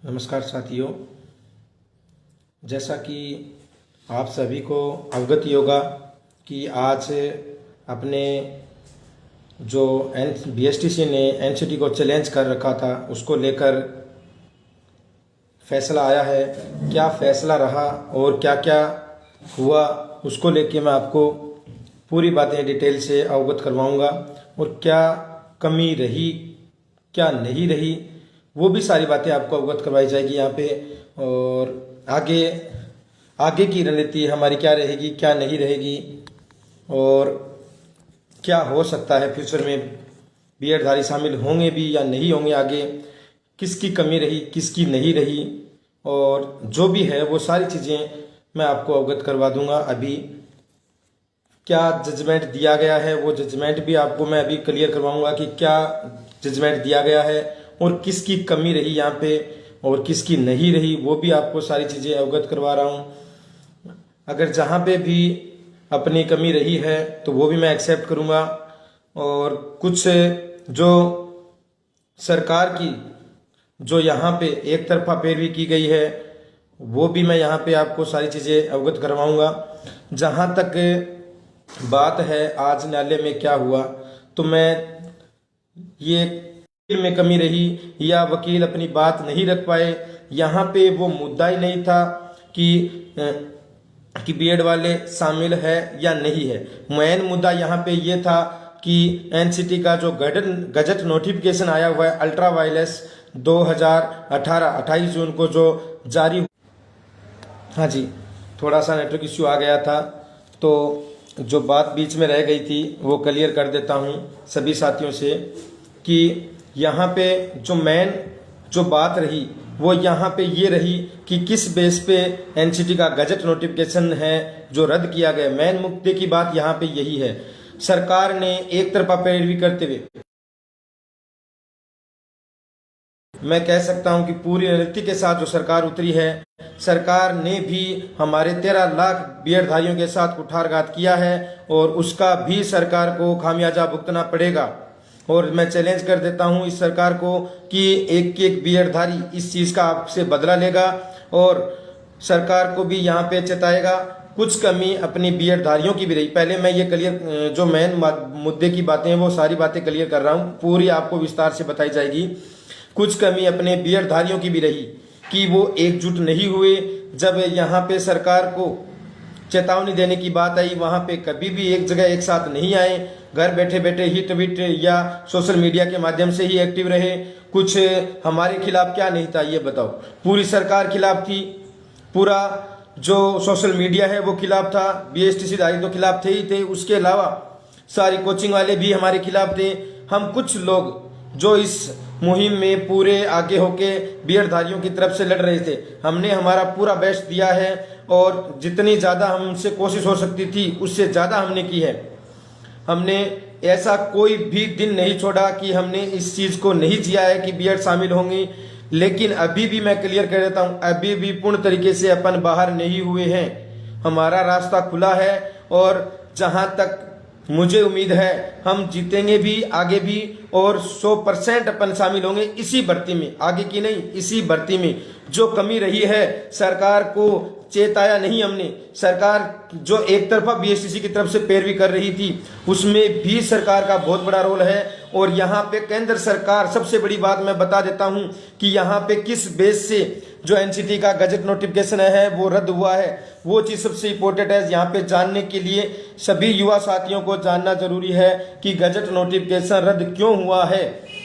नमस्कार साथियों, जैसा कि आप सभी को अवगत ही होगा कि आज अपने जो बीएसटीसी ने एनसीटी को चैलेंज कर रखा था उसको लेकर फैसला आया है। क्या फैसला रहा और क्या क्या हुआ उसको लेके मैं आपको पूरी बातें डिटेल से अवगत करवाऊंगा और क्या कमी रही क्या नहीं रही वो भी सारी बातें आपको अवगत करवाई जाएगी यहाँ पे। और आगे की रणनीति हमारी क्या रहेगी क्या नहीं रहेगी और क्या हो सकता है फ्यूचर में, बीएडधारी शामिल होंगे भी या नहीं होंगे, आगे किसकी कमी रही किसकी नहीं रही और जो भी है वो सारी चीज़ें मैं आपको अवगत करवा दूंगा। अभी क्या जजमेंट दिया गया है वो जजमेंट भी आपको मैं अभी क्लियर करवाऊंगा कि क्या जजमेंट दिया गया है और किसकी कमी रही यहाँ पे और किसकी नहीं रही, वो भी आपको सारी चीज़ें अवगत करवा रहा हूँ। अगर जहाँ पे भी अपनी कमी रही है तो वो भी मैं एक्सेप्ट करूँगा और कुछ जो सरकार की जो यहाँ पे एक तरफा पैरवी की गई है वो भी मैं यहाँ पे आपको सारी चीज़ें अवगत करवाऊँगा। जहाँ तक बात है आज न्यायालय में क्या हुआ, तो मैं ये में कमी रही या वकील अपनी बात नहीं रख पाए, यहाँ पे वो मुद्दा ही नहीं था कि बीएड वाले शामिल है या नहीं है। मेन मुद्दा यहाँ पे ये था कि एनसीटी का जो गजट नोटिफिकेशन आया हुआ है अल्ट्रा वायरलेस 2018 28 जून को जो जारी, हाँ जी थोड़ा सा नेटवर्क इश्यू आ गया था तो जो बात बीच में रह गई थी वो क्लियर कर देता हूँ सभी साथियों से कि यहाँ पे जो मेन जो बात रही वो यहाँ पे ये रही कि किस बेस पे एनसीटी का गजट नोटिफिकेशन है जो रद्द किया गया। मेन मुद्दे की बात यहाँ पे यही है, सरकार ने एक तरफा पैरवी करते हुए मैं कह सकता हूँ कि पूरी रणनीति के साथ जो सरकार उतरी है, सरकार ने भी हमारे 13 लाख बीएडधारियों के साथ कुठारघात किया है और उसका भी सरकार को खामियाजा भुगतना पड़ेगा। और मैं चैलेंज कर देता हूं इस सरकार को कि एक बीएडधारी इस चीज़ का आपसे बदला लेगा और सरकार को भी यहाँ पे चेताएगा। कुछ कमी अपनी बीएडधारियों की भी रही, पहले मैं ये क्लियर जो मेन मुद्दे की बातें हैं वो सारी बातें क्लियर कर रहा हूँ, पूरी आपको विस्तार से बताई जाएगी। कुछ कमी अपने बीएडधारियों की भी रही कि वो एकजुट नहीं हुए। जब यहाँ पे सरकार को चेतावनी देने की बात आई वहाँ पे कभी भी एक जगह एक साथ नहीं आए, घर बैठे बैठे ही ट्वीट या सोशल मीडिया के माध्यम से ही एक्टिव रहे। कुछ हमारे खिलाफ क्या नहीं था ये बताओ, पूरी सरकार खिलाफ थी, पूरा जो सोशल मीडिया है वो खिलाफ था, बीएसटीसी धारी तो खिलाफ थे ही थे, उसके अलावा सारी कोचिंग वाले भी हमारे खिलाफ थे। हम कुछ लोग जो इस मुहिम में पूरे आगे होके बीएडधारियों की तरफ से लड़ रहे थे, हमने हमारा पूरा बेस्ट दिया है और जितनी ज़्यादा हमसे कोशिश हो सकती थी उससे ज़्यादा हमने की है। हमने ऐसा कोई भी दिन नहीं छोड़ा कि हमने इस चीज़ को नहीं जिया है कि बीएड शामिल होंगी। लेकिन अभी भी मैं क्लियर कर देता हूँ, अभी भी पूर्ण तरीके से अपन बाहर नहीं हुए हैं, हमारा रास्ता खुला है और जहाँ तक मुझे उम्मीद है हम जीतेंगे भी आगे भी और 100% अपन शामिल होंगे इसी भर्ती में, आगे की नहीं इसी भर्ती में। जो कमी रही है सरकार को चेताया नहीं हमने, सरकार जो एक तरफा बीएसटीसी की तरफ से पैरवी कर रही थी उसमें भी सरकार का बहुत बड़ा रोल है। और यहाँ पे केंद्र सरकार, सबसे बड़ी बात मैं बता देता हूँ कि यहाँ पे किस बेस से जो एनसीटी का गजट नोटिफिकेशन है वो रद्द हुआ है, वो चीज़ सबसे इम्पोर्टेंट है। यहाँ पे जानने के लिए सभी युवा साथियों को जानना जरूरी है कि गजट नोटिफिकेशन रद्द क्यों हुआ है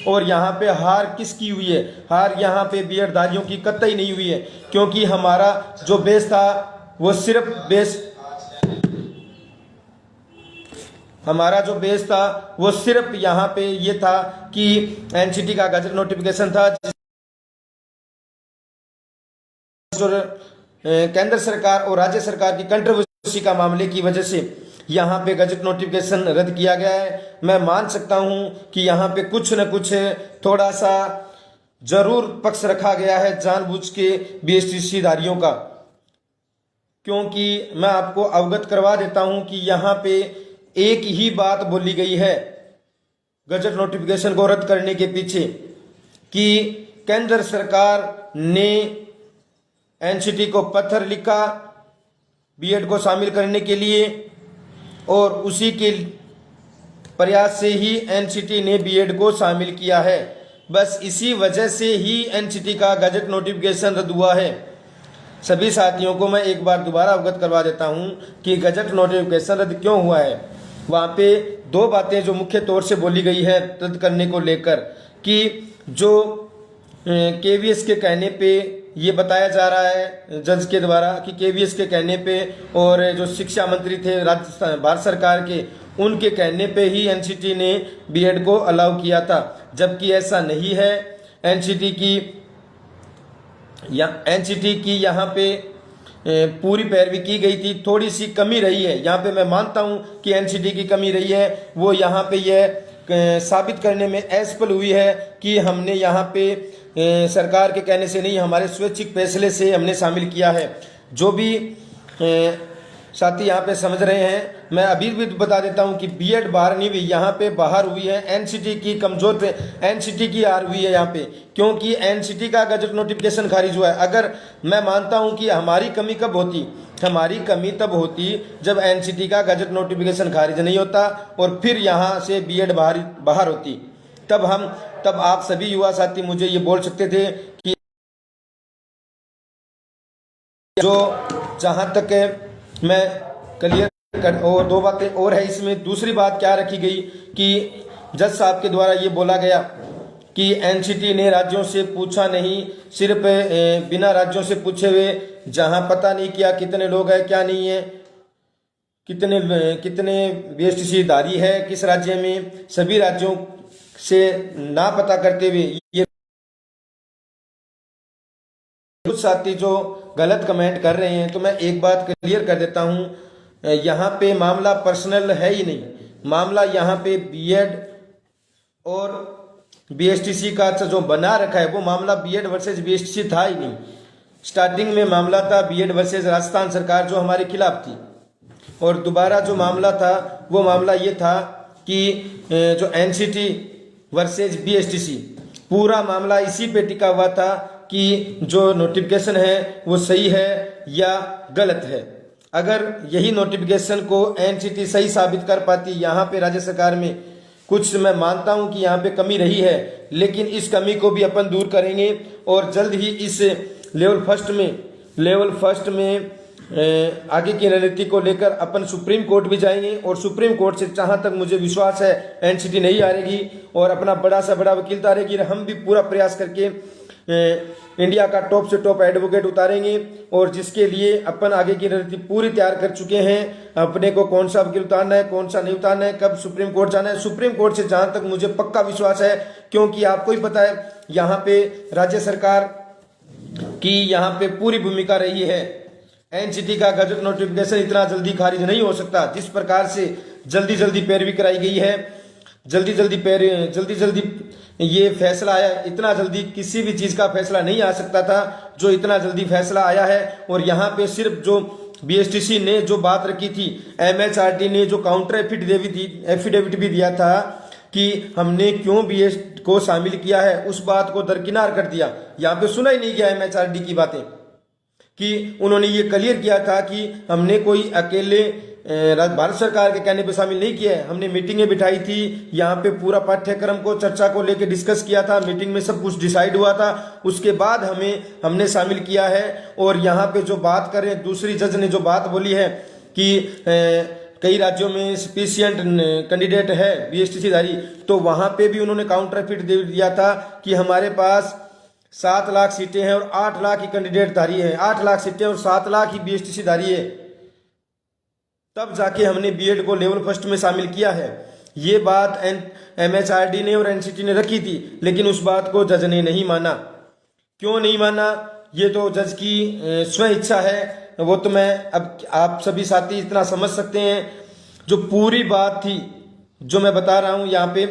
और यहाँ पे हार किसकी हुई है। हार यहाँ पे बीएडधारियों की कतई नहीं हुई है, क्योंकि हमारा जो बेस था वो सिर्फ हमारा जो बेस था वो सिर्फ यहाँ पे ये था कि एनसीटी का गजट नोटिफिकेशन था जो केंद्र सरकार और राज्य सरकार की कंट्रोवर्सी का मामले की वजह से यहाँ पे गजट नोटिफिकेशन रद्द किया गया है। मैं मान सकता हूँ कि यहाँ पे कुछ न कुछ थोड़ा सा जरूर पक्ष रखा गया है जानबूझ के बीएसटीसी धारियों का, क्योंकि मैं आपको अवगत करवा देता हूँ कि यहाँ पे एक ही बात बोली गई है गजट नोटिफिकेशन को रद्द करने के पीछे कि केंद्र सरकार ने एनसीटी को पत्र लिखा बीएड को शामिल करने के लिए, और उसी के प्रयास से ही एनसीटी ने बीएड को शामिल किया है। बस इसी वजह से ही एनसीटी का गजट नोटिफिकेशन रद्द हुआ है। सभी साथियों को मैं एक बार दोबारा अवगत करवा देता हूं कि गजट नोटिफिकेशन रद्द क्यों हुआ है। वहाँ पे दो बातें जो मुख्य तौर से बोली गई है रद्द करने को लेकर, कि जो केवीएस के कहने पे ये बताया जा रहा है जज के द्वारा कि केवीएस के कहने पे और जो शिक्षा मंत्री थे भारत सरकार के, उनके कहने पे ही एनसीटी ने बीएड को अलाउ किया था, जबकि ऐसा नहीं है। एनसीटी की यहाँ पे पूरी पैरवी की गई थी। थोड़ी सी कमी रही है यहाँ पे, मैं मानता हूँ कि एनसीटी की कमी रही है। वो यहाँ पे यह साबित करने में असफल हुई है कि हमने यहाँ पे सरकार के कहने से नहीं, हमारे स्वैच्छिक फैसले से हमने शामिल किया है। जो भी साथी यहाँ पे समझ रहे हैं, मैं अभी भी बता देता हूँ कि बीएड बाहर नहीं हुई, यहाँ पे बाहर हुई है। एनसीटी की कमजोर पे एनसीटी की हार हुई है यहाँ पे, क्योंकि एनसीटी का गजट नोटिफिकेशन खारिज हुआ है। अगर मैं मानता हूँ कि हमारी कमी कब होती, हमारी कमी तब होती जब एनसीटी का गजट नोटिफिकेशन खारिज नहीं होता और फिर यहाँ से बीएड बाहर होती। तब आप सभी युवा साथी मुझे ये बोल सकते थे कि जो जहाँ तक मैं क्लियर कर, और दो बातें और है इसमें। दूसरी बात क्या रखी गई कि जज साहब के द्वारा ये बोला गया कि एनसीटी ने राज्यों से पूछा नहीं, सिर्फ बिना राज्यों से पूछे हुए जहां पता नहीं किया कितने लोग हैं क्या नहीं है, कितने बीएसटीसी धारी है किस राज्य में, सभी राज्यों से ना पता करते हुए ये कुछ साथी जो गलत कमेंट कर रहे हैं, तो मैं एक बात क्लियर कर देता हूं, यहाँ पे मामला पर्सनल है ही नहीं। मामला यहाँ पे बीएड और बीएसटीसी का जो बना रखा है वो मामला बीएड वर्सेस बीएसटीसी था ही नहीं। स्टार्टिंग में मामला था बीएड वर्सेस राजस्थान सरकार जो हमारे खिलाफ थी, और दोबारा जो मामला था वो मामला ये था कि जो एनसीटी वर्सेस बीएसटीसी, पूरा मामला इसी पे टिका हुआ था कि जो नोटिफिकेशन है वो सही है या गलत है। अगर यही नोटिफिकेशन को एनसीटी सही साबित कर पाती, यहाँ पे राज्य सरकार में कुछ मैं मानता हूँ कि यहाँ पे कमी रही है, लेकिन इस कमी को भी अपन दूर करेंगे और जल्द ही इस लेवल फर्स्ट में आगे की रणनीति को लेकर अपन सुप्रीम कोर्ट भी जाएंगे, और सुप्रीम कोर्ट से जहाँ तक मुझे विश्वास है एनसीटी नहीं हारेगी और अपना बड़ा से बड़ा वकील उतारेगी। हम भी पूरा प्रयास करके इंडिया का टॉप से टॉप एडवोकेट उतारेंगे, और जिसके लिए अपन आगे की रणनीति पूरी तैयार कर चुके हैं। अपने को कौन सा वकील उतारना है, कौन सा नहीं उतारना है, कब सुप्रीम कोर्ट जाना है। सुप्रीम कोर्ट से जहां तक मुझे पक्का विश्वास है, क्योंकि आपको ही पता है यहाँ पे राज्य सरकार की यहाँ पे पूरी भूमिका रही है। एनसीटी का गजट नोटिफिकेशन इतना जल्दी खारिज नहीं हो सकता। जिस प्रकार से जल्दी पैरवी कराई गई है, जल्दी ये फैसला आया, इतना जल्दी किसी भी चीज का फैसला नहीं आ सकता था जो इतना जल्दी फैसला आया है। और यहाँ पे सिर्फ जो बीएसटीसी ने जो बात रखी थी, एमएचआरडी ने जो काउंटर एफिडेविट भी दिया था कि हमने क्यों बीएड को शामिल किया है, उस बात को दरकिनार कर दिया। यहाँ पे सुना ही नहीं गया एमएचआरडी की बातें, कि उन्होंने ये क्लियर किया था कि हमने कोई अकेले भारत सरकार के कहने पे शामिल नहीं किया है। हमने मीटिंगें बिठाई थी, यहाँ पे पूरा पाठ्यक्रम को चर्चा को लेके डिस्कस किया था, मीटिंग में सब कुछ डिसाइड हुआ था, उसके बाद हमने शामिल किया है। और यहाँ पे जो बात करें, दूसरी जज ने जो बात बोली है कि कई राज्यों में सफिशिएंट कैंडिडेट है बीएसटीसी धारी, तो वहां पे भी उन्होंने काउंटर फिट दे दिया था कि हमारे पास 7 लाख सीटें हैं और 8 लाख ही कैंडिडेट धारी है, 8 लाख सीटें और 7 लाख ही बीएसटीसी धारी है, तब जाके हमने बीएड को लेवल फर्स्ट में शामिल किया है। ये बात एमएचआरडी ने और एनसीटी ने रखी थी, लेकिन उस बात को जज ने नहीं माना। क्यों नहीं माना, ये तो जज की स्वयं इच्छा है, वो तो मैं अब आप सभी साथी इतना समझ सकते हैं। जो पूरी बात थी जो मैं बता रहा हूं, यहाँ पे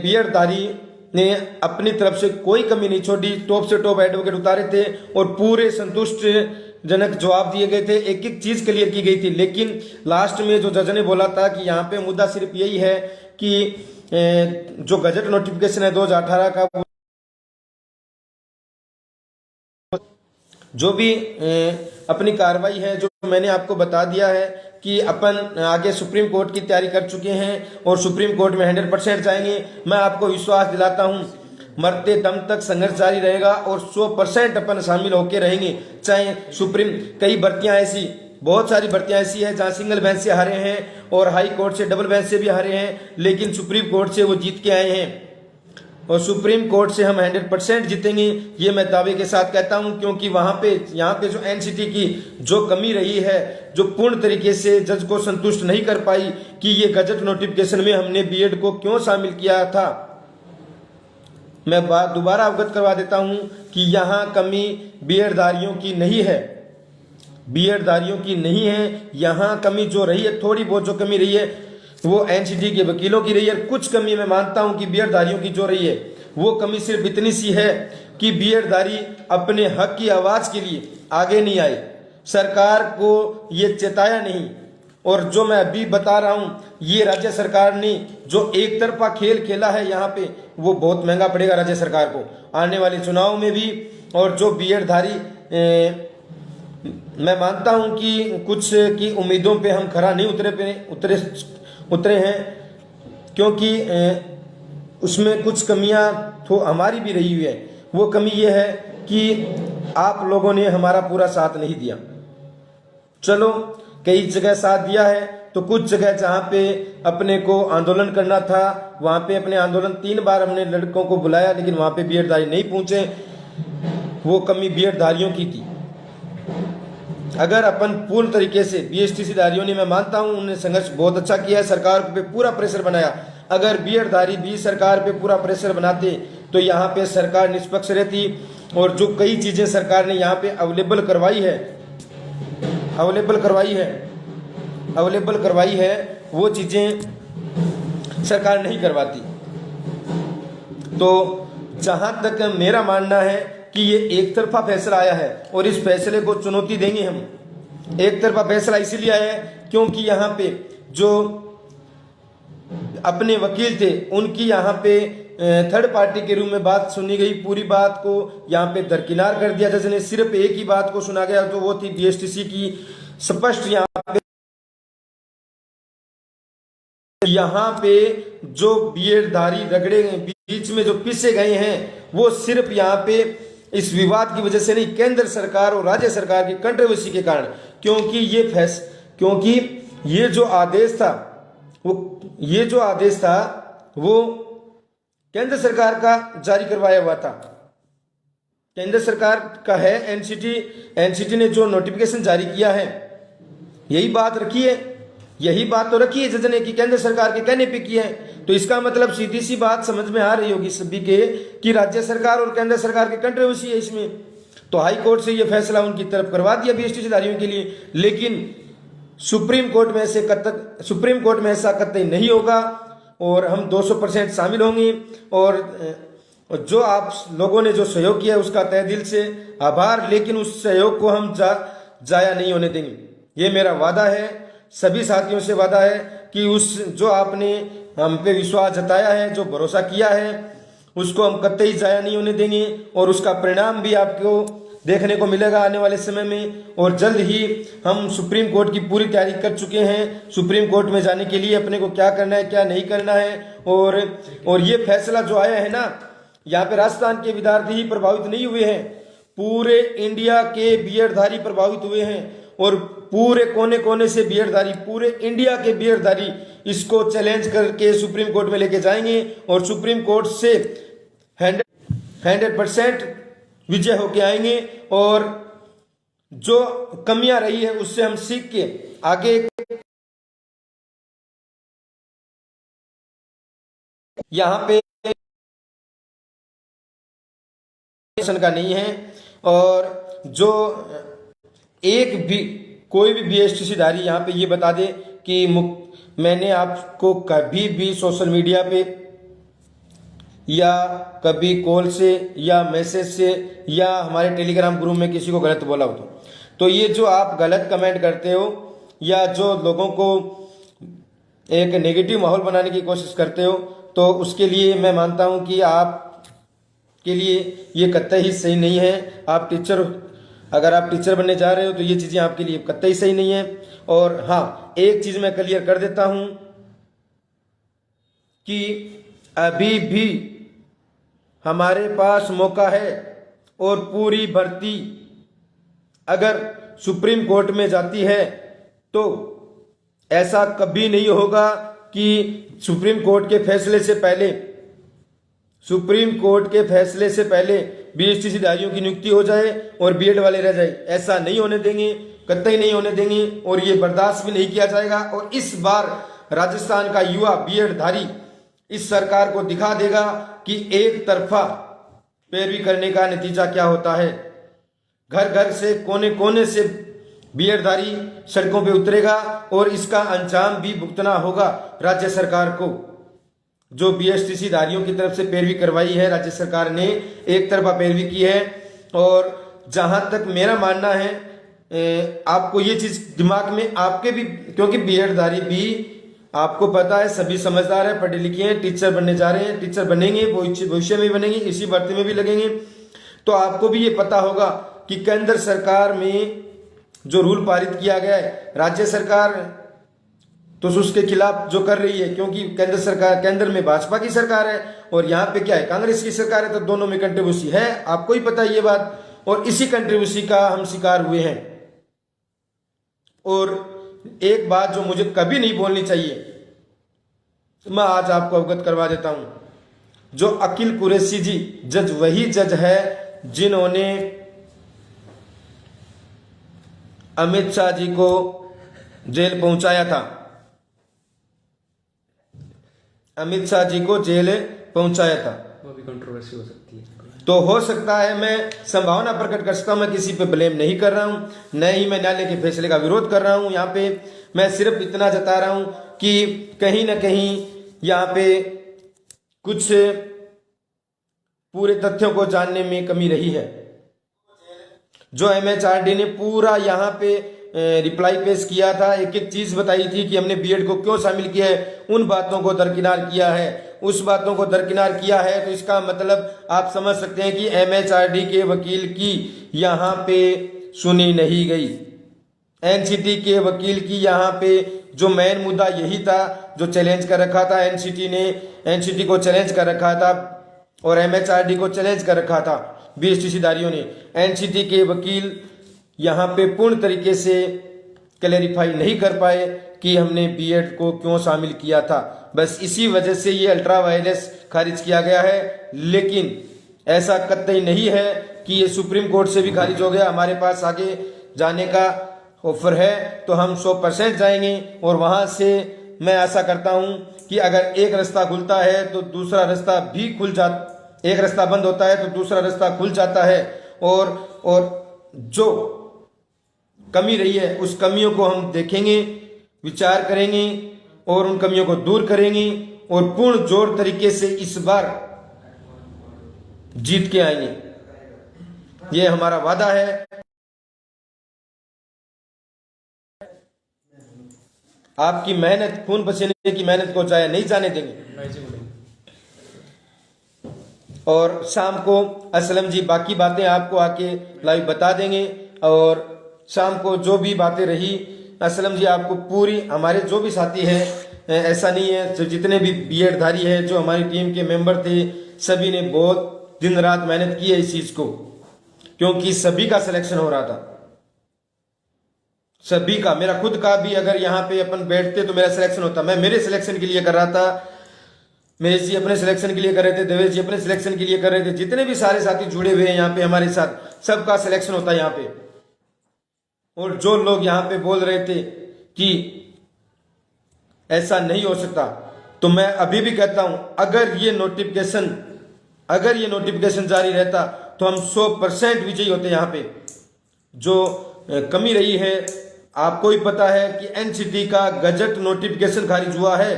बीएड धारी ने अपनी तरफ से कोई कमी नहीं छोड़ी, टॉप से टॉप एडवोकेट उतारे थे और पूरे संतुष्ट जनक जवाब दिए गए थे, एक एक चीज क्लियर की गई थी। लेकिन लास्ट में जो जज ने बोला था कि यहाँ पे मुद्दा सिर्फ यही है कि जो गजट नोटिफिकेशन है 2018 का जो भी अपनी कार्रवाई है, जो मैंने आपको बता दिया है कि अपन आगे सुप्रीम कोर्ट की तैयारी कर चुके हैं और सुप्रीम कोर्ट में 100% जाएंगे। मैं आपको विश्वास दिलाता हूं, मरते दम तक संघर्ष जारी रहेगा और 100% अपन शामिल होकर रहेंगे। चाहे सुप्रीम, कई भर्तियां ऐसी, बहुत सारी भर्तियां ऐसी है जहां सिंगल बेंच से हारे हैं और हाई कोर्ट से, डबल बेंच से भी हारे हैं, लेकिन सुप्रीम कोर्ट से वो जीत के आए हैं और सुप्रीम कोर्ट से हम 100% जीतेंगे, ये मैं दावे के साथ कहता हूं। क्योंकि वहां पे, यहाँ पे जो एनसीटी की जो कमी रही है, जो पूर्ण तरीके से जज को संतुष्ट नहीं कर पाई कि ये गजट नोटिफिकेशन में हमने बीएड को क्यों शामिल किया था, मैं बात दोबारा अवगत करवा देता हूं कि यहाँ कमी बीएडधारियों की नहीं है, बीएडधारियों की नहीं है। यहाँ कमी जो रही है, थोड़ी बहुत जो कमी रही है, वो एनसीटी के वकीलों की रही है। कुछ कमी मैं मानता हूं कि बीएडधारियों की जो रही है, वो कमी सिर्फ इतनी सी है कि बीएडधारी अपने हक की आवाज के लिए आगे नहीं आए, सरकार को ये चेताया नहीं। और जो मैं अभी बता रहा हूं, ये राज्य सरकार ने जो एक तरफा खेल खेला है यहाँ पे, वो बहुत महंगा पड़ेगा राज्य सरकार को आने वाले चुनाव में भी। और जो बीएडधारी, मैं मानता हूं कि कुछ की उम्मीदों पे हम खरा नहीं उतरे हैं, क्योंकि उसमें कुछ कमियां तो हमारी भी रही हुई है। वो कमी ये है कि आप लोगों ने हमारा पूरा साथ नहीं दिया। चलो, कई जगह साथ दिया है, तो कुछ जगह जहां पे अपने को आंदोलन करना था, वहां पे अपने आंदोलन 3 बार हमने लड़कों को बुलाया, लेकिन वहां पे बीएडधारी नहीं पहुंचे। वो कमी बीएडधारियों की थी। अगर अपन पूर्ण तरीके से, बीएसटीसी धारियों ने, मैं मानता हूं उन्होंने संघर्ष बहुत अच्छा किया है, सरकार पे पूरा प्रेशर बनाया। अगर बीएडधारी भी सरकार पे पूरा प्रेशर बनाते तो यहाँ पे सरकार निष्पक्ष रहती। और जो कई चीजें सरकार ने यहाँ पे अवेलेबल करवाई है, वो चीजें सरकार नहीं करवाती। तो जहां तक मेरा मानना है कि ये एक तरफा फैसला आया है और इस फैसले को चुनौती देंगे हम। एक तरफा फैसला इसीलिए आया है क्योंकि यहाँ पे जो अपने वकील थे, उनकी यहाँ पे थर्ड पार्टी के रूप में बात सुनी गई। पूरी बात को यहाँ पे दरकिनार कर दिया जज ने, सिर्फ एक ही बात को सुना गया, तो वो थी बीएसटीसी की। स्पष्ट यहाँ पे जो बीएडधारी रगड़े बीच में जो पिसे गए हैं, वो सिर्फ यहाँ पे इस विवाद की वजह से नहीं, केंद्र सरकार और राज्य सरकार की कंट्रोवर्सी के कारण। क्योंकि ये जो आदेश था वो केंद्र सरकार का जारी करवाया हुआ था, केंद्र सरकार का है। एनसीटी ने जो नोटिफिकेशन जारी किया है, यही बात तो रखी है जज ने कि केंद्र सरकार के कहने पे किया है। तो इसका मतलब सीधी सी बात समझ में आ रही होगी सभी के कि राज्य सरकार और केंद्र सरकार की कंट्रोवर्सी है इसमें। तो हाई कोर्ट से यह फैसला उनकी तरफ करवा दिया बीएसटीसी धारियों के लिए, लेकिन सुप्रीम कोर्ट में ऐसा कतई नहीं होगा और हम 200% शामिल होंगे। और जो आप लोगों ने जो सहयोग किया उसका तहे दिल से आभार, लेकिन उस सहयोग को हम जाया नहीं होने देंगे। ये मेरा वादा है, सभी साथियों से वादा है कि उस जो आपने हम पे विश्वास जताया है, जो भरोसा किया है, उसको हम कतई जाया नहीं होने देंगे। और उसका परिणाम भी आपको देखने को मिलेगा आने वाले समय में। और जल्द ही हम सुप्रीम कोर्ट की पूरी तैयारी कर चुके हैं। सुप्रीम कोर्ट में जाने के लिए अपने को क्या करना है, क्या नहीं करना है। और ये फैसला जो आया है ना, यहाँ पे राजस्थान के विद्यार्थी ही प्रभावित नहीं हुए हैं, पूरे इंडिया के बीएडधारी प्रभावित हुए हैं। और पूरे कोने कोने से बीएडधारी, पूरे इंडिया के बीएडधारी इसको चैलेंज करके सुप्रीम कोर्ट में लेके जाएंगे और सुप्रीम कोर्ट से 100% विजय होके आएंगे। और जो कमियां रही है उससे हम सीख के आगे, यहां पे का नहीं है। और जो कोई भी बीएसटीसी धारी यहाँ पे ये बता दे कि मैंने आपको कभी भी सोशल मीडिया पे या कभी कॉल से या मैसेज से या हमारे टेलीग्राम ग्रुप में किसी को गलत बोला हो, तो ये जो आप गलत कमेंट करते हो या जो लोगों को एक नेगेटिव माहौल बनाने की कोशिश करते हो, तो उसके लिए मैं मानता हूं कि आप के लिए ये कतई ही सही नहीं है। आप टीचर अगर आप टीचर बनने जा रहे हो तो ये चीज़ें आपके लिए कतई सही नहीं है। और हाँ, एक चीज़ मैं क्लियर कर देता हूँ कि अभी भी हमारे पास मौका है और पूरी भर्ती अगर सुप्रीम कोर्ट में जाती है तो ऐसा कभी नहीं होगा कि सुप्रीम कोर्ट के फैसले से पहले बीएसटीसी धारियों की नियुक्ति हो जाए और बीएड वाले रह जाए। ऐसा नहीं होने देंगे, कतई नहीं होने देंगे और ये बर्दाश्त भी नहीं किया जाएगा। और इस बार राजस्थान का युवा बीएड धारी इस सरकार को दिखा देगा कि एक तरफा पैरवी करने का नतीजा क्या होता है। घर घर से, कोने कोने से बीएड धारी सड़कों पे उतरेगा और इसका अंजाम भी भुगतना होगा राज्य सरकार को। जो बीएसटीसी धारियों की तरफ से पैरवी करवाई है राज्य सरकार ने, एक तरफा पैरवी की है। और जहां तक मेरा मानना है, आपको ये चीज दिमाग में आपके भी, क्योंकि बीएड धारी भी आपको पता है सभी समझदार है, पढ़े लिखे हैं, टीचर बनने जा रहे हैं, टीचर बनेंगे, भविष्य में बनेंगे, इसी भर्ती में भी लगेंगे। तो आपको भी ये पता होगा कि केंद्र सरकार में जो रूल पारित किया गया है, राज्य सरकार तो उसके खिलाफ जो कर रही है, क्योंकि केंद्र में भाजपा की सरकार है और यहाँ पे क्या है, कांग्रेस की सरकार है, तो दोनों में कंट्रीब्यूसी है, आपको ही पता है ये बात। और इसी कंट्रीब्यूसी का हम शिकार हुए हैं। और एक बात जो मुझे कभी नहीं बोलनी चाहिए, मैं आज आपको अवगत करवा देता हूं। जो अकील कुरैशी जी जज, वही जज है जिन्होंने अमित शाह जी को जेल पहुंचाया था। अमित शाह जी को जेल पहुंचाया था। वो भी कंट्रोवर्सी हो सकती है। तो हो सकता है, मैं संभावना प्रकट कर सकता हूं, मैं किसी पे ब्लेम नहीं कर रहा हूं, न ही मैं न्यायालय के फैसले का विरोध कर रहा हूं। यहाँ पे मैं सिर्फ इतना जता रहा हूं कि कहीं ना कहीं यहाँ पे कुछ पूरे तथ्यों को जानने में कमी रही है। जो एमएचआरडी ने पूरा यहाँ पे रिप्लाई पेश किया था, एक एक चीज बताई थी कि हमने बीएड को क्यों शामिल किया है, उन बातों को दरकिनार किया है। उस बातों को दरकिनार किया है तो इसका मतलब आप समझ सकते हैं कि एमएचआरडी के वकील की यहाँ पे सुनी नहीं गई। एनसीटी के वकील की यहाँ पे जो मेन मुद्दा यही था, जो चैलेंज कर रखा था, एनसीटी को चैलेंज कर रखा था और एमएचआरडी को चैलेंज कर रखा था बीएसटीसी धारियों ने। एनसीटी के वकील यहाँ पे पूर्ण तरीके से क्लैरिफाई नहीं कर पाए कि हमने बीएड को क्यों शामिल किया था। बस इसी वजह से ये अल्ट्रा वायरस खारिज किया गया है। लेकिन ऐसा कतई नहीं है कि ये सुप्रीम कोर्ट से भी खारिज हो गया। हमारे पास आगे जाने का ऑफर है तो हम 100% जाएंगे और वहां से मैं आशा करता हूं कि अगर एक रास्ता खुलता है तो दूसरा रास्ता भी खुल जाता, एक रास्ता बंद होता है तो दूसरा रास्ता खुल जाता है। और जो कमी रही है उस कमियों को हम देखेंगे, विचार करेंगे और उन कमियों को दूर करेंगे और पूर्ण जोर तरीके से इस बार जीत के आएंगे। ये हमारा वादा है। आपकी मेहनत, खून पसीने की मेहनत को जाया नहीं जाने देंगे। और शाम को असलम जी बाकी बातें आपको आके लाइव बता देंगे। और शाम को जो भी बातें रही, असलम जी आपको पूरी, हमारे जो भी साथी हैं, ऐसा नहीं है, जितने भी बीएड धारी है, जो हमारी टीम के मेंबर थे, सभी ने बहुत दिन रात मेहनत की है इस चीज को, क्योंकि सभी का सिलेक्शन हो रहा था, सभी का। मेरा खुद का भी अगर यहाँ पे अपन बैठते तो मेरा सिलेक्शन होता। मैं मेरे सिलेक्शन के लिए कर रहा था, महेश जी अपने सिलेक्शन के लिए कर रहे थे, देवेश जी अपने सिलेक्शन के लिए कर रहे थे, जितने भी सारे साथी जुड़े हुए हैं यहाँ पे हमारे साथ, सबका सिलेक्शन होता है यहाँ पे। और जो लोग यहाँ पे बोल रहे थे कि ऐसा नहीं हो सकता, तो मैं अभी भी कहता हूं, अगर ये नोटिफिकेशन जारी रहता तो हम 100% विजयी होते यहाँ पे। जो कमी रही है, आपको ही पता है कि एनसीटी का गजट नोटिफिकेशन खारिज हुआ है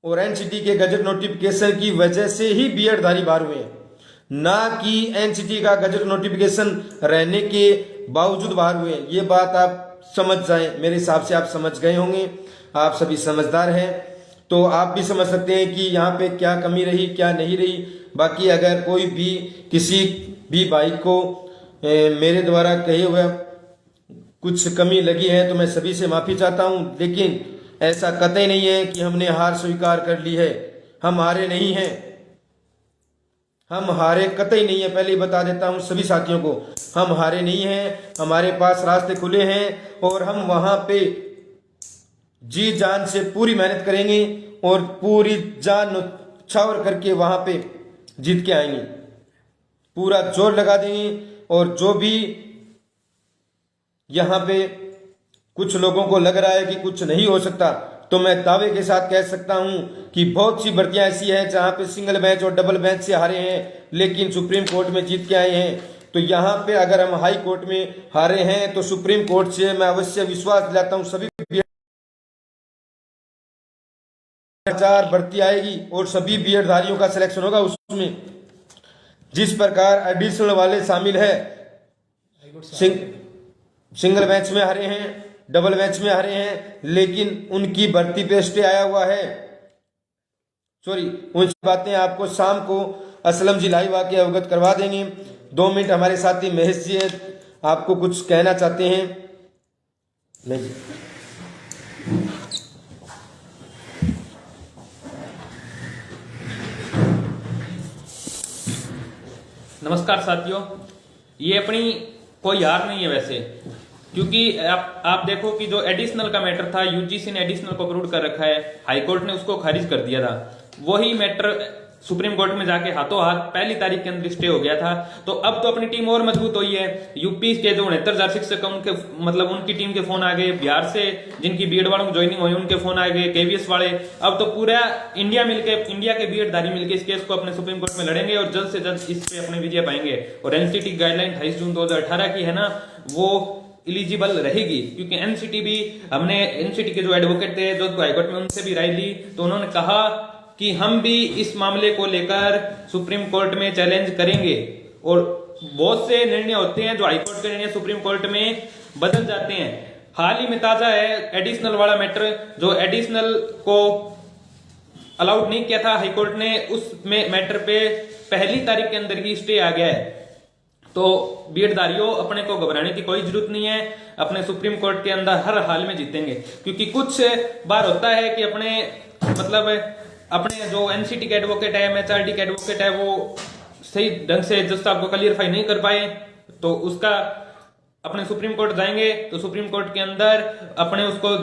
और एनसीटी के गजट नोटिफिकेशन की वजह से ही बीएड धारी बाहर हुए हैं, ना कि एनसीटी का गजट नोटिफिकेशन रहने के बावजूद बाहर हुए। ये बात आप समझ जाएं, मेरे हिसाब से आप समझ गए होंगे, आप सभी समझदार हैं, तो आप भी समझ सकते हैं कि यहाँ पे क्या कमी रही, क्या नहीं रही। बाकी अगर कोई भी किसी भी भाई को मेरे द्वारा कहे हुए कुछ कमी लगी है तो मैं सभी से माफ़ी चाहता हूं, लेकिन ऐसा कतई नहीं है कि हमने हार स्वीकार कर ली है। हम हारे नहीं हैं, हम हारे कतई नहीं है। पहले ही बता देता हूं सभी साथियों को, हम हारे नहीं हैं। हमारे पास रास्ते खुले हैं और हम वहां पे जी जान से पूरी मेहनत करेंगे और पूरी जान न्यौछावर करके वहां पे जीत के आएंगे। पूरा जोर लगा देंगे। और जो भी यहाँ पे कुछ लोगों को लग रहा है कि कुछ नहीं हो सकता, तो मैं दावे के साथ कह सकता हूं कि बहुत सी भर्तियां ऐसी हैं जहां पे सिंगल मैच और डबल मैच से हारे हैं लेकिन सुप्रीम कोर्ट में जीत के आए हैं। तो यहाँ पे अगर हम हाई कोर्ट में हारे हैं तो सुप्रीम कोर्ट से मैं अवश्य विश्वास दिलाता हूं सभी 4 भर्ती आएगी और सभी बीएड धारियों का सिलेक्शन होगा। उसमें जिस प्रकार एडिशनल वाले शामिल है, सिंगल मैच में हारे हैं, डबल मैच में हारे हैं, लेकिन उनकी भर्ती पे स्टे आया हुआ है। सॉरी, उन बातें आपको शाम को असलम जी लाइव आके अवगत करवा देंगे। 2 मिनट हमारे साथी महेश जी है, आपको कुछ कहना चाहते हैं? नहीं। नमस्कार साथियों, ये अपनी कोई हार नहीं है वैसे, क्योंकि आप देखो कि जो एडिशनल का मैटर था, यूजीसी ने एडिशनल को अप्रूव कर रखा है, हाई कोर्ट ने उसको खारिज कर दिया था। वही मैटर सुप्रीम कोर्ट में जाके हाथों हाथ 1 तारीख के अंदर स्टे हो गया था। तो अब तो अपनी टीम और मजबूत हुई है। यूपी के जो 69,000 शिक्षक है उनके मतलब उनकी टीम के फोन आ गए, बिहार से जिनकी बीएड वालों को ज्वाइनिंग हुई उनके फोन आ गए, केवीएस वाले। अब तो पूरा इंडिया के बीएड धारी मिलकर इस केस को अपने सुप्रीम कोर्ट में लड़ेंगे और जल्द से जल्द इस पे अपने विजय पाएंगे। और एनसीटी गाइडलाइन 28 जून 2018 की है ना, वो इलिजिबल रहेगी, क्योंकि एनसीटी भी हमने एनसीटी के जो एडवोकेट थे जो हाईकोर्ट में उनसे भी राय ली, तो उन्होंने कहा कि हम भी इस मामले को लेकर सुप्रीम कोर्ट में चैलेंज करेंगे। और बहुत से निर्णय होते हैं जो हाईकोर्ट के निर्णय सुप्रीम कोर्ट में बदल जाते हैं। हाल ही में ताजा है एडिशनल वाला मैटर, जो एडिशनल को अलाउड नहीं किया था हाईकोर्ट ने, उस मैटर पे 1 तारीख के अंदर ही स्टे आ गया है। तो बीएडधारियों, अपने को घबराने की कोई जरूरत नहीं है, अपने सुप्रीम कोर्ट के अंदर हर हाल में जीतेंगे। क्योंकि कुछ बार होता है कि अपने जो एनसीटी के एडवोकेट है, एमएचआरडी के एडवोकेट है, वो सही ढंग से जज साहब को क्लियरफाई नहीं कर पाए, तो उसका अपने सुप्रीम कोर्ट जाएंगे तो सुप्रीम कोर्ट के अंदर अपने उसको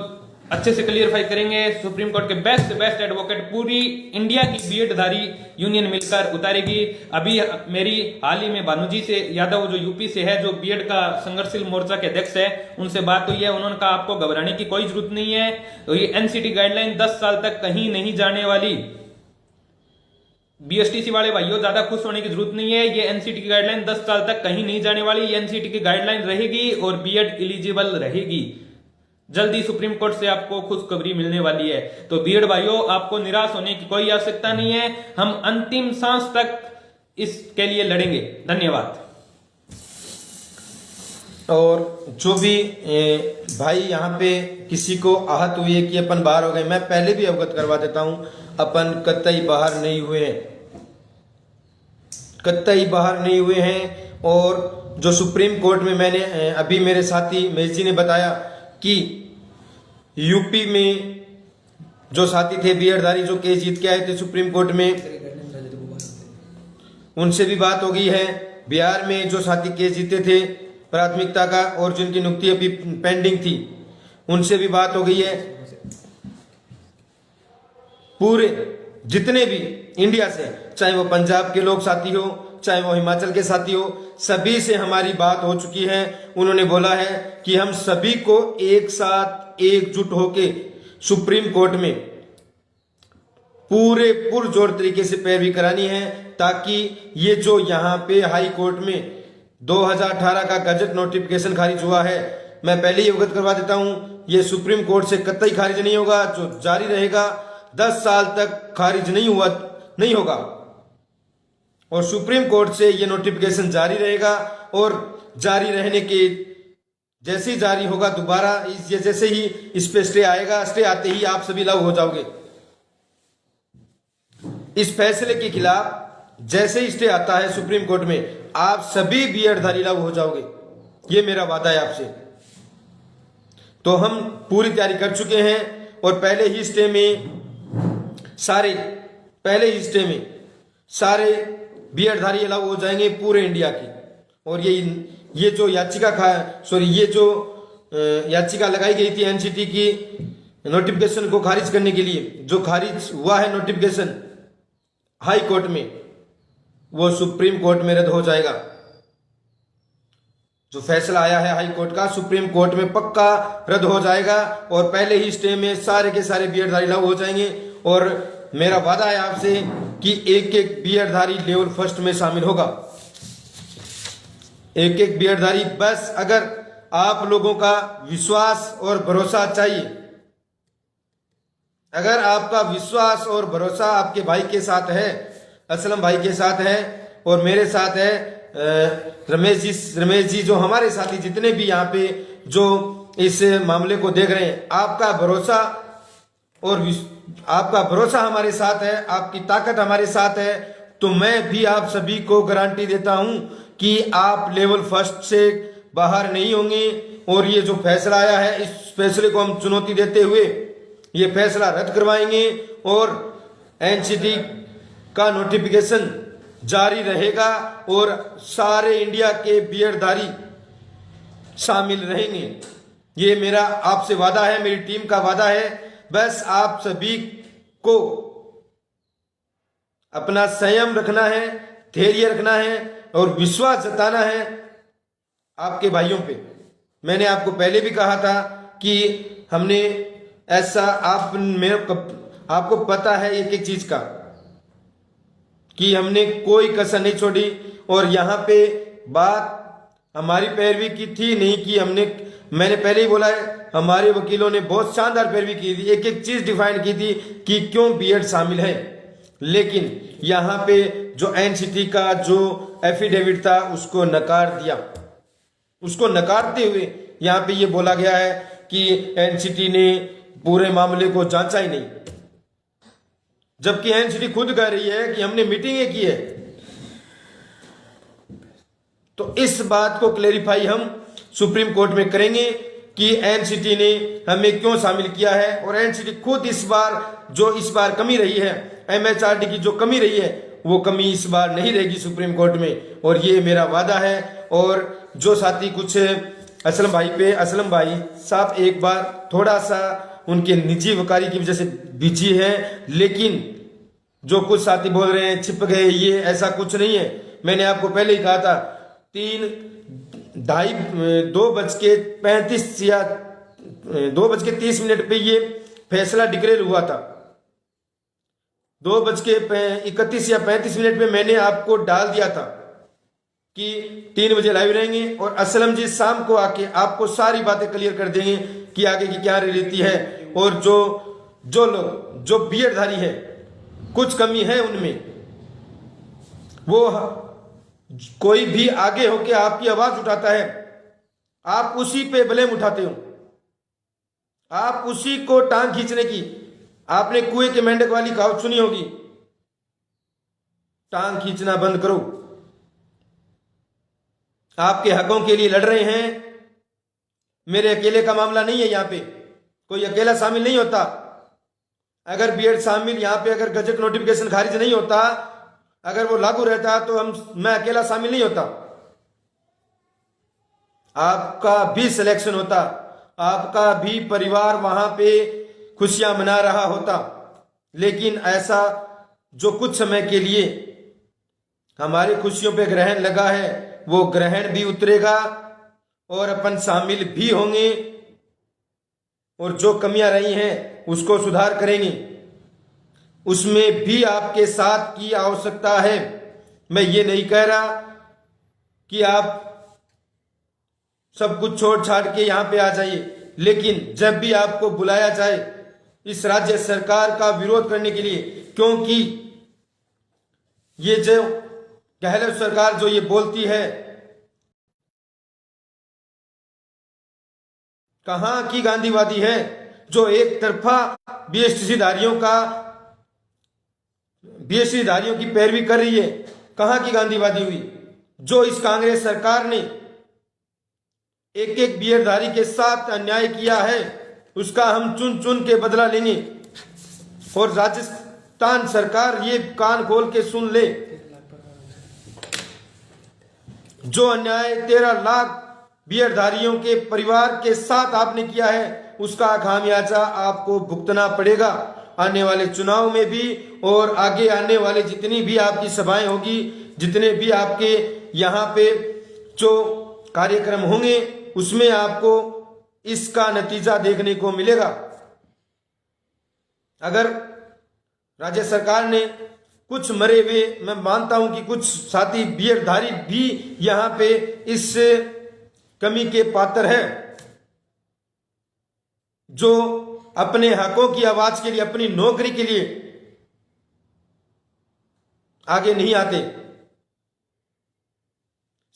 अच्छे से क्लियरफाई करेंगे। सुप्रीम कोर्ट के बेस्ट से बेस्ट एडवोकेट पूरी इंडिया की बीएड धारी यूनियन मिलकर उतारेगी। अभी मेरी हाल ही में भानुजी से यादव जो यूपी से है, जो बीएड का संघर्षशील मोर्चा के अध्यक्ष है, उनसे बात हुई है। उन्होंने कहा आपको घबराने की कोई जरूरत नहीं है, तो ये एनसीटी गाइडलाइन 10 साल तक कहीं नहीं जाने वाली। बीएसटीसी वाले भाइयों, ज्यादा खुश होने की जरूरत नहीं है, ये एनसीटी की गाइडलाइन 10 साल तक कहीं नहीं जाने वाली। ये एनसीटी की गाइडलाइन रहेगी और बीएड एलिजिबल रहेगी। जल्दी सुप्रीम कोर्ट से आपको खुशखबरी मिलने वाली है। तो बीएड भाइयों, आपको निराश होने की कोई आवश्यकता नहीं है, हम अंतिम सांस तक इसके लिए लड़ेंगे। धन्यवाद। और जो भी भाई यहाँ पे किसी को आहत हुई है कि अपन बाहर हो गए, मैं पहले भी अवगत करवा देता हूं, अपन कतई बाहर नहीं हुए हैं, कतई बाहर नहीं हुए हैं। और जो सुप्रीम कोर्ट में मैंने अभी मेरे साथी महेश जी ने बताया कि यूपी में जो साथी थे बीएडधारी जो केस जीत के आए थे सुप्रीम कोर्ट में, उनसे भी बात हो गई है। बिहार में जो साथी केस जीते थे प्राथमिकता का और जिनकी नियुक्ति अभी पेंडिंग थी, उनसे भी बात हो गई है। पूरे जितने भी इंडिया से, चाहे वो पंजाब के लोग साथी हो, चाहे वो हिमाचल के साथी हो, सभी से हमारी बात हो चुकी है। उन्होंने बोला है कि हम सभी को एक साथ एकजुट होके सुप्रीम कोर्ट में पूरे पुरजोर तरीके से पैरवी करानी है, ताकि ये जो यहाँ पे हाई कोर्ट में 2018 का गजट नोटिफिकेशन खारिज हुआ है, मैं पहले ही अवगत करवा देता हूं, ये सुप्रीम कोर्ट से कतई खारिज नहीं होगा, जो जारी रहेगा 10 साल तक खारिज नहीं होगा। और सुप्रीम कोर्ट से ये नोटिफिकेशन जारी रहेगा और जारी रहने के जैसे ही जारी होगा दोबारा जैसे ही इस पे स्टे आएगा, स्टे आते ही आप सभी लागू हो जाओगे। इस फैसले के खिलाफ जैसे ही स्टे आता है सुप्रीम कोर्ट में, आप सभी बीएड धारी लागू हो जाओगे, ये मेरा वादा है आपसे। तो हम पूरी तैयारी कर चुके हैं और पहले ही स्टे में सारे बीएड धारी लागू हो जाएंगे पूरे इंडिया की। और ये जो याचिका लगाई गई थी एनसीटी की नोटिफिकेशन को खारिज करने के लिए, जो खारिज हुआ है नोटिफिकेशन हाई कोर्ट में, वो सुप्रीम कोर्ट में रद्द हो जाएगा। जो फैसला आया है हाई कोर्ट का, सुप्रीम कोर्ट में पक्का रद्द हो जाएगा और पहले ही स्टे में सारे के सारे बीएड धारी लागू हो जाएंगे। और मेरा वादा है आपसे कि एक एक बीएड धारी लेवल फर्स्ट में शामिल होगा, एक एक बीएड धारी। बस अगर आप लोगों का विश्वास और भरोसा चाहिए, अगर आपका विश्वास और भरोसा आपके भाई के साथ है, असलम भाई के साथ है और मेरे साथ है, रमेश जी जो हमारे साथी जितने भी यहाँ पे जो इस मामले को देख रहे हैं, आपका भरोसा हमारे साथ है, आपकी ताकत हमारे साथ है, तो मैं भी आप सभी को गारंटी देता हूं कि आप लेवल फर्स्ट से बाहर नहीं होंगे। और ये जो फैसला आया है, इस फैसले को हम चुनौती देते हुए ये फैसला रद्द करवाएंगे और एनसीटी का नोटिफिकेशन जारी रहेगा और सारे इंडिया के बीएड धारी शामिल रहेंगे। ये मेरा आपसे वादा है, मेरी टीम का वादा है। बस आप सभी को अपना संयम रखना है, धैर्य रखना है और विश्वास जताना है आपके भाइयों पे। मैंने आपको पहले भी कहा था कि हमने ऐसा आपको पता है एक एक चीज का कि हमने कोई कसर नहीं छोड़ी। और यहाँ पे बात हमारी पैरवी की थी नहीं कि मैंने पहले ही बोला है, हमारे वकीलों ने बहुत शानदार पैरवी की थी, एक एक चीज डिफाइन की थी कि क्यों बीएड शामिल है। लेकिन यहाँ पे जो एनसीटी का जो एफिडेविट था उसको नकार दिया। उसको नकारते हुए यहाँ पे ये बोला गया है कि एनसीटी ने पूरे मामले को जांचा ही नहीं, जबकि एनसीटी खुद कह रही है कि हमने मीटिंगें की है। तो इस बात को क्लेरिफाई हम सुप्रीम कोर्ट में करेंगे कि एनसीटी ने हमें क्यों शामिल किया है। और एनसीटी खुद इस बार कमी रही है, एमएचआरडी की जो कमी रही है वो कमी इस बार नहीं रहेगी सुप्रीम कोर्ट में, और ये मेरा वादा है। और जो साथी कुछ असलम भाई साहब एक बार थोड़ा सा उनके निजी वकारी की वजह से बिजी है, लेकिन जो कुछ साथी बोल रहे हैं छिप गए, ये ऐसा कुछ नहीं है। मैंने आपको पहले ही कहा था 2:35 या 2:30 पे ये फैसला डिक्लेयर हुआ था। 2:31 या 35 पे मैंने आपको डाल दिया था कि 3 बजे लाइव रहेंगे और असलम जी शाम को आके आपको सारी बातें क्लियर कर देंगे कि आगे की क्या रणनीति है। और जो लोग जो बीएड धारी है, कुछ कमी है उनमें, वो कोई भी आगे होके आपकी आवाज उठाता है, आप उसी पे ब्लेम उठाते हो, आप उसी को टांग खींचने की, आपने कुएं के मेंढक वाली कहावत सुनी होगी, टांग खींचना बंद करो। आपके हकों के लिए लड़ रहे हैं। मेरे अकेले का मामला नहीं है, यहां पे कोई अकेला शामिल नहीं होता। अगर बीएड शामिल यहां पे अगर गजट नोटिफिकेशन खारिज नहीं होता, अगर वो लागू रहता तो मैं अकेला शामिल नहीं होता, आपका भी सिलेक्शन होता, आपका भी परिवार वहां पे खुशियां मना रहा होता। लेकिन ऐसा जो कुछ समय के लिए हमारी खुशियों पे ग्रहण लगा है, वो ग्रहण भी उतरेगा और अपन शामिल भी होंगे और जो कमियां रही हैं उसको सुधार करेंगे। उसमें भी आपके साथ की आवश्यकता है। मैं ये नहीं कह रहा कि आप सब कुछ छोड़ छाड़ के यहां पे आ जाइए, लेकिन जब भी आपको बुलाया जाए इस राज्य सरकार का विरोध करने के लिए, क्योंकि ये जो गहलोत सरकार जो ये बोलती है, कहां की गांधीवादी है जो एक तरफा बीएसटीसी धारियों का बीएससी धारियों की पैरवी कर रही है। कहां की गांधीवादी हुई? जो इस कांग्रेस सरकार ने एक एक बीएड धारी के साथ अन्याय किया है उसका हम चुन चुन के बदला लेंगे। और राजस्थान सरकार ये कान खोल के सुन ले, जो अन्याय 13 लाख बीएड धारियों के परिवार के साथ आपने किया है उसका खामियाजा आपको भुगतना पड़ेगा आने वाले चुनाव में भी, और आगे आने वाले जितनी भी आपकी सभाएं होगी, जितने भी आपके यहाँ पे जो कार्यक्रम होंगे उसमें आपको इसका नतीजा देखने को मिलेगा। अगर राज्य सरकार ने कुछ मरे हुए, मैं मानता हूं कि कुछ साथी बीएड धारी भी यहां पे इस कमी के पात्र है, जो अपने हकों की आवाज के लिए, अपनी नौकरी के लिए आगे नहीं आते।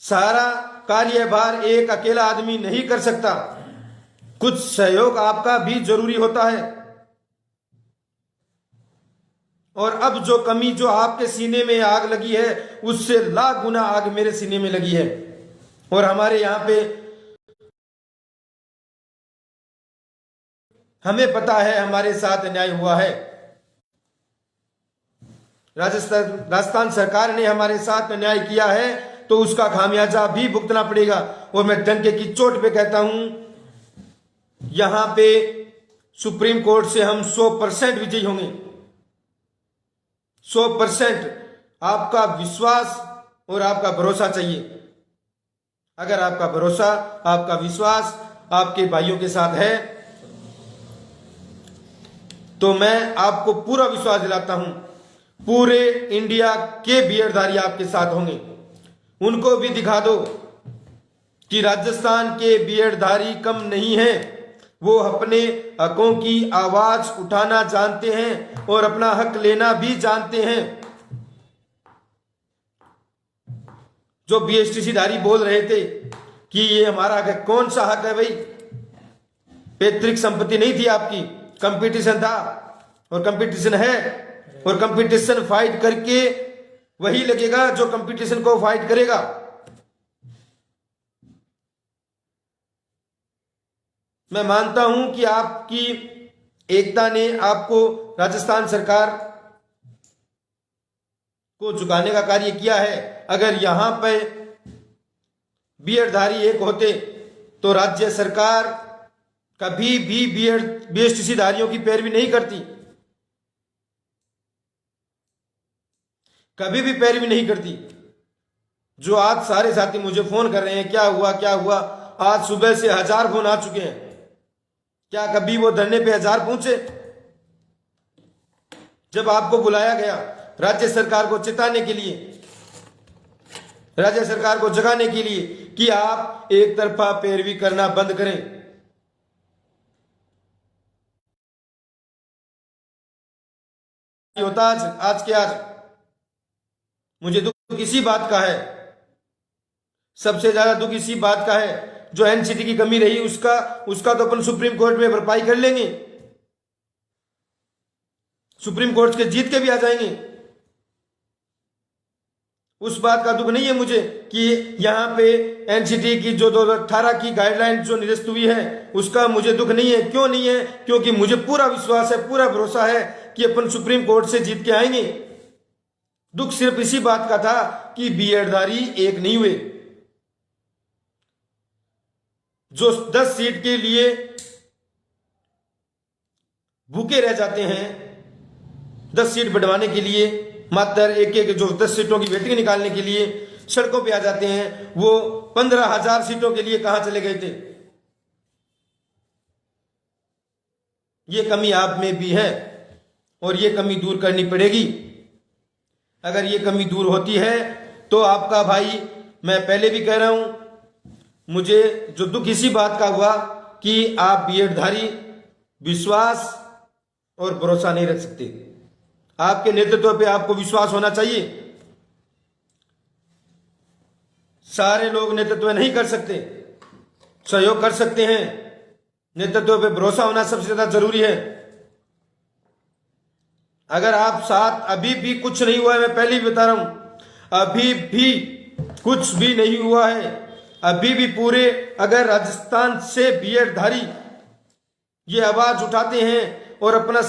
सारा कार्यभार एक अकेला आदमी नहीं कर सकता, कुछ सहयोग आपका भी जरूरी होता है। और अब जो कमी जो आपके सीने में आग लगी है उससे लाख गुना आग मेरे सीने में लगी है। और हमारे यहां पे हमें पता है हमारे साथ अन्याय हुआ है। राजस्थान सरकार ने हमारे साथ अन्याय किया है तो उसका खामियाजा भी भुगतना पड़ेगा। और मैं डंके की चोट पे कहता हूं, यहां पे सुप्रीम कोर्ट से हम 100% विजयी होंगे। 100% आपका विश्वास और आपका भरोसा चाहिए। अगर आपका भरोसा, आपका विश्वास आपके भाइयों के साथ है तो मैं आपको पूरा विश्वास दिलाता हूं पूरे इंडिया के बीएडधारी आपके साथ होंगे। उनको भी दिखा दो कि राजस्थान के बीएडधारी कम नहीं है, वो अपने हकों की आवाज उठाना जानते हैं और अपना हक लेना भी जानते हैं। जो बीएसटीसी धारी बोल रहे थे कि ये हमारा हक है, कौन सा हक है भाई? पैतृक संपत्ति नहीं थी आपकी, कंपटीशन था और कंपटीशन है, और कंपटीशन फाइट करके वही लगेगा जो कंपटीशन को फाइट करेगा। मैं मानता हूं कि आपकी एकता ने आपको राजस्थान सरकार को झुकाने का कार्य किया है। अगर यहां पे बीएडधारी एक होते तो राज्य सरकार कभी भी बीएसटीसी धारियों की पैरवी नहीं करती, कभी भी पैरवी नहीं करती। जो आज सारे साथी मुझे फोन कर रहे हैं, क्या हुआ क्या हुआ, आज सुबह से 1000 फोन आ चुके हैं। क्या कभी वो धरने पे 1000 पहुंचे? जब आपको बुलाया गया राज्य सरकार को चेताने के लिए, राज्य सरकार को जगाने के लिए कि आप एक तरफा पैरवी करना बंद करें। होता आज के आज मुझे दुख इसी बात का है, सबसे ज्यादा दुख इसी बात का है, जो एनसीटी की कमी रही उसका तो अपन सुप्रीम कोर्ट में भरपाई कर लेंगे, सुप्रीम कोर्ट के जीत के भी आ जाएंगे। उस बात का दुख नहीं है मुझे कि यहां पे एनसीटी की जो 2018 की गाइडलाइन जो निरस्त हुई है उसका मुझे दुख नहीं है। क्यों नहीं है? क्योंकि मुझे पूरा विश्वास है, पूरा भरोसा है कि अपन सुप्रीम कोर्ट से जीत के आएंगे। दुख सिर्फ इसी बात का था कि बीएडधारी एक नहीं हुए। जो 10 सीट के लिए भूखे रह जाते हैं, 10 सीट बढ़वाने के लिए मात्र एक जो 10 सीटों की वेटिंग निकालने के लिए सड़कों पे आ जाते हैं, वो 15,000 सीटों के लिए कहां चले गए थे? ये कमी आप में भी है और ये कमी दूर करनी पड़ेगी। अगर ये कमी दूर होती है तो आपका भाई, मैं पहले भी कह रहा हूं, मुझे जो दुख इसी बात का हुआ कि आप बीएडधारी विश्वास और भरोसा नहीं रख सकते। आपके नेतृत्व पे आपको विश्वास होना चाहिए। सारे लोग नेतृत्व नहीं कर सकते, सहयोग कर सकते हैं, नेतृत्व पे भरोसा होना सबसे ज्यादा जरूरी है। अगर आप साथ अभी भी कुछ नहीं हुआ है, मैं पहले भी बता रहा हूं, अभी भी कुछ भी नहीं हुआ है। अभी भी पूरे अगर राजस्थान से बीएड धारी ये आवाज उठाते हैं और अपना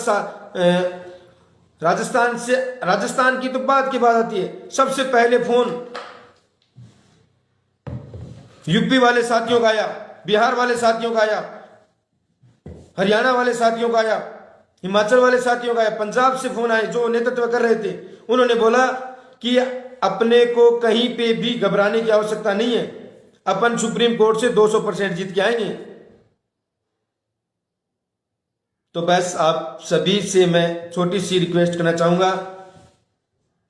राजस्थान की तो बात की बात आती है, सबसे पहले फोन यूपी वाले साथियों का आया, बिहार वाले साथियों का आया, हरियाणा वाले साथियों का आया, हिमाचल वाले साथियों का आया, पंजाब से फोन आए जो नेतृत्व कर रहे थे। उन्होंने बोला कि अपने को कहीं पे भी घबराने की आवश्यकता नहीं है, अपन सुप्रीम कोर्ट से 200% जीत के आएंगे। तो बस आप सभी से मैं छोटी सी रिक्वेस्ट करना चाहूंगा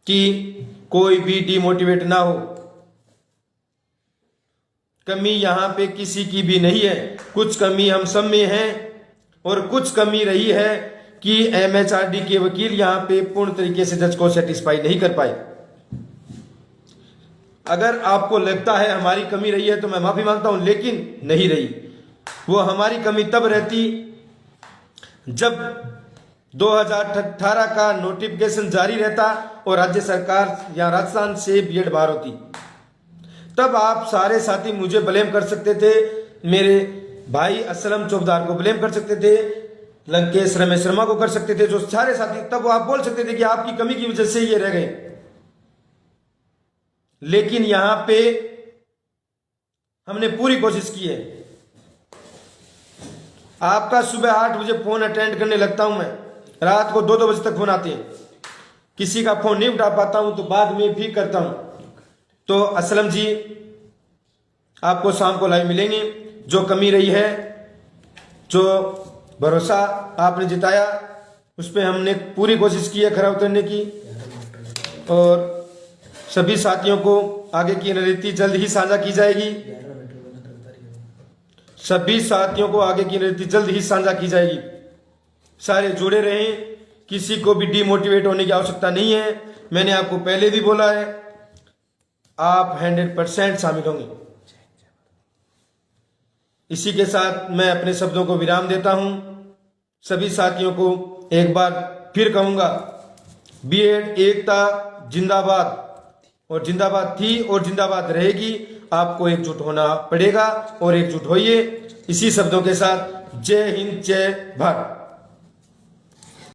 कि कोई भी डिमोटिवेट ना हो। कमी यहां पे किसी की भी नहीं है, कुछ कमी हम सब में है और कुछ कमी रही है कि एमएचआरडी के वकील यहां पे पूर्ण तरीके से जज को सेटिस्फाई नहीं कर पाए। अगर आपको लगता है हमारी कमी रही है तो मैं माफी मांगता हूं, लेकिन नहीं रही। वो हमारी कमी तब रहती जब 2018 का नोटिफिकेशन जारी रहता और राज्य सरकार या राजस्थान से बीएड बाहर होती, तब आप सारे साथी मुझे ब्लेम कर सकते थे, मेरे भाई असलम चौबदार को ब्लेम कर सकते थे, लंकेश रमेश शर्मा को कर सकते थे, जो सारे साथी, तब आप बोल सकते थे कि आपकी कमी की वजह से ये रह गए। लेकिन यहां पे हमने पूरी कोशिश की है। आपका सुबह 8 बजे फोन अटेंड करने लगता हूं मैं, रात को 2-2 बजे तक फोन आते हैं, किसी का फोन नहीं उठा पाता हूं तो बाद में भी करता हूं। तो असलम जी आपको शाम को लाइव मिलेंगे। जो कमी रही है, जो भरोसा आपने जिताया, उस पर हमने पूरी कोशिश की है खरा उतरने की, और सभी साथियों को आगे की रणनीति जल्द ही साझा की जाएगी। सभी साथियों को आगे की रणनीति जल्द ही साझा की जाएगी। सारे जुड़े रहें, किसी को भी डिमोटिवेट होने की आवश्यकता नहीं है। मैंने आपको पहले भी बोला है, आप 100% शामिल होंगे। इसी के साथ मैं अपने शब्दों को विराम देता हूं। सभी साथियों को एक बार फिर कहूंगा, बीएड एकता जिंदाबाद, और जिंदाबाद थी और जिंदाबाद रहेगी। आपको एकजुट होना पड़ेगा और एकजुट होइए। इसी शब्दों के साथ जय हिंद, जय भारत।